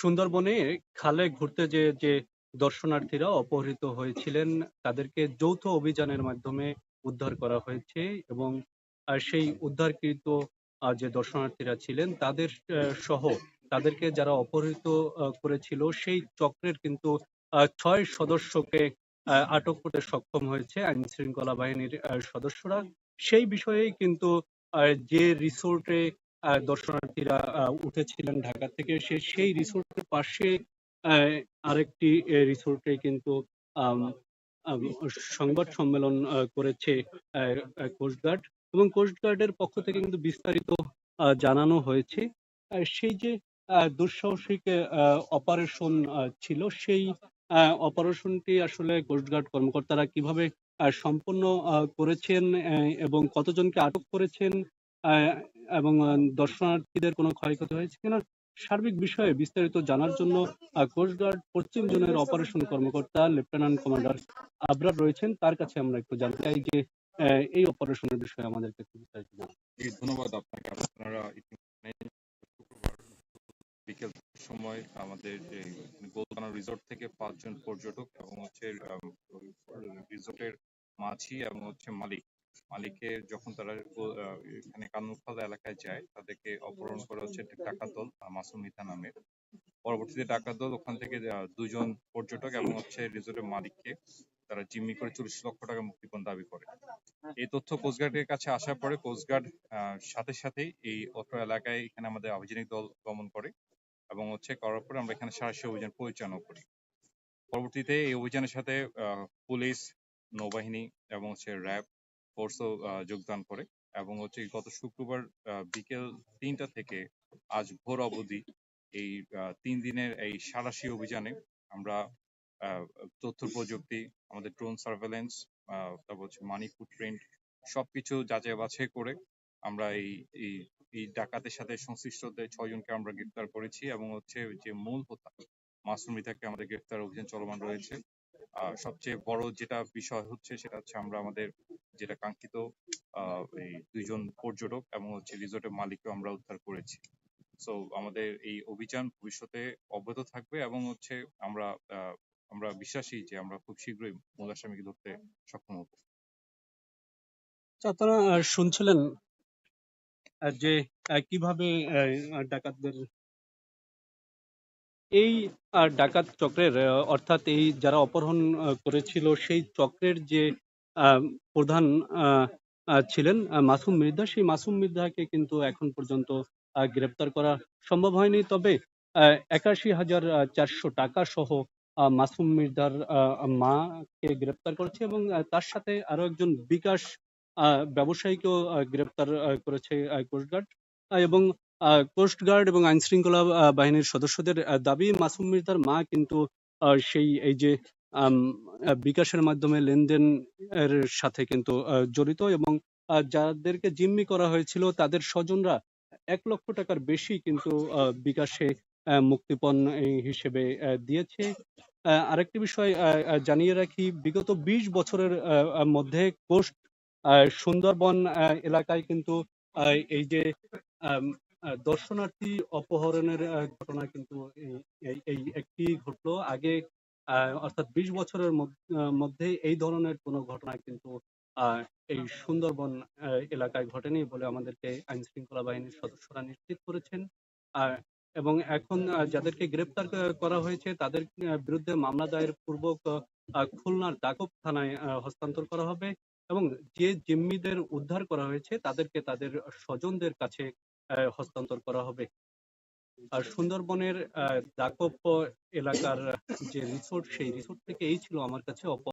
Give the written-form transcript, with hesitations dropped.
সুন্দরবনে খালে ঘুরতে যেয়ে যে দর্শনার্থীরা অপহৃত হয়েছিলেন তাদেরকে যৌথ অভিযানের মাধ্যমে উদ্ধার করা হয়েছে এবং সেই উদ্ধারকৃত যে দর্শনার্থীরা ছিলেন তাদের সহ তাদেরকে যারা অপহৃত করেছিল সেই চক্রের কিন্তু ৬ সদস্যকে আটক করতে সক্ষম হয়েছে আইন শৃঙ্খলা বাহিনীর সদস্যরা। সেই বিষয়েই কিন্তু যে রিসোর্টে দর্শনার্থীরা উঠেছিলেন ঢাকা থেকে সেই রিসোর্টের পাশে আহ, আরেকটি রিসোর্টে কিন্তু আম, আম, সংবাদ সম্মেলন করেছে কোস্টগার্ড এবং কোস্টগার্ডের পক্ষ থেকে কিন্তু বিস্তারিত জানানো হয়েছে। সেই যে দুঃসাহসিক অপারেশন ছিল সেই অপারেশনটি আসলে কোস্টগার্ড কর্মকর্তারা কিভাবে সম্পন্ন করেছেন এবং কতজনকে আটক করেছেন আহ, এবং দর্শনার্থীদের কোনো ক্ষয়ক্ষতি হয়েছে কিনা সার্বিক বিষয়ে বিস্তারিত জানার জন্য কোস্টগার্ড পশ্চিম জোনের অপারেশন কর্মকর্তা লেফটেন্যান্ট কমান্ডার আবরার রয়েছেন। তার কাছে আমরা একটু জানতে চাই যে এই অপারেশনের বিষয়ে আমাদেরকে একটু বিস্তারিত জানান। জি, ধন্যবাদ আপনাকে। আপনারা ইতিমধ্যে শুক্রবার বিকেল সময় আমাদের এই গোলপানা রিসোর্ট থেকে ৫ জন পর্যটক এবং রিসোর্টের মাঝি এবং মালিকের যখন তারা এখানে কানমুখালা এলাকায় যায় তাদেরকে অপহরণ করে ডাকাত দল মাসুম মিতা নামের। পরবর্তীতে ডাকাত দল ওখান থেকে ২ জন পর্যটক এবং রিসোর্টের মালিককে তারা জিম্মি করে ৪০ লক্ষ টাকা মুক্তিপণ দাবি করে। এই তথ্য কোস্টগার্ডের কাছে আসার পরে কোস্টগার্ড সাথে সাথেই এই অত্র এলাকায় এখানে আমাদের আভিযানিক দল গমন করে এবং করার পরে আমরা এখানে সাঁড়াশি অভিযান পরিচালনা করি। পরবর্তীতে এই অভিযানের সাথে পুলিশ, নৌবাহিনী এবং র্যাব ফোর্সও যোগদান করে এবং গত শুক্রবার বিকেল ৩টা থেকে আজ ভোর অবধি এই ৩ দিনের এই সাঁড়াশি অভিযানে আমরা তথ্য প্রযুক্তি, আমাদের ড্রোন সার্ভেলেন্স, তারপর মানি ফুটপ্রিন্ট সবকিছু যাচাই বাছাই করে আমরা এই ডাকাতের সাথে সংশ্লিষ্টদের ৬ জনকে আমরা গ্রেফতার করেছি এবং যে মূল হোতা মাসুম মিতাকে আমাদের গ্রেফতার অভিযান চলমান রয়েছে। সবচেয়ে বড় যেটা বিষয় সেটা আমরা আমাদের যেটা কাঙ্ক্ষিত এই ২ জন পর্যটক এবং রিসোর্টের মালিককে আমরা উদ্ধার করেছি। সো আমাদের এই অভিযান ভবিষ্যতে অব্যাহত থাকবে এবং আমরা আমরা বিশ্বাসী যে আমরা খুব শীঘ্রই মূল আসামিকে ধরতে সক্ষম হব। আপনারা শুনছিলেন যে কিভাবে ডাকাতদের এই ডাকাত চক্রের অর্থাৎ এই যারা অপহরণ করেছিল সেই চক্রের যে প্রধান ছিলেন মাসুম মৃধা, সেই মাসুম মৃধাকে কিন্তু এখন পর্যন্ত গ্রেপ্তার করা সম্ভব হয়নি। তবে ৮১,৪০০ টাকা সহ মাসুম মৃধার মাকে গ্রেপ্তার করেছে এবং তার সাথে আরো একজন বিকাশ ব্যবসায়ীকেও গ্রেপ্তার করেছে কোস্টগার্ড এবং কোস্টগার্ড এবং আইন শৃঙ্খলা বাহিনীর সদস্যদের দাবি মাসুম মির্জার মা কিন্তু সেই এই যে বিকাশের মাধ্যমে লেনদেন এর সাথে কিন্তু জড়িত এবং যাদেরকে জিম্মি করা হয়েছিল তাদের স্বজনরা ১ লক্ষ টাকার বেশি কিন্তু বিকাশে মুক্তিপণ হিসেবে দিয়েছে। আরেকটি বিষয় জানিয়ে রাখি, বিগত ২০ বছরের মধ্যে কোস্ট সুন্দরবন এলাকায় কিন্তু এই যে আম, দর্শনার্থী অপহরণের ঘটনা কিন্তু এই একটি ঘটলো। আগে অর্থাৎ ২০ বছরের মধ্যে এই ধরনের কোনো ঘটনা কিন্তু আহ, এই সুন্দরবন এলাকায় ঘটেনি বলে আমাদেরকে আইন শৃঙ্খলা বাহিনীর সদস্যরা নিশ্চিত করেছেন। আহ, এবং এখন যাদেরকে গ্রেপ্তার করা হয়েছে তাদের বিরুদ্ধে মামলা দায়ের পূর্বক খুলনার দাকব থানায় হস্তান্তর করা হবে এবং যে জিম্মিদের উদ্ধার করা হয়েছে তাদেরকে তাদের স্বজনদের কাছে হস্তান্তর করা হবে। আর সুন্দরবনের দাকপ এলাকার যে রিসোর্ট সেই রিসোর্ট থেকে এই ছিল আমার কাছে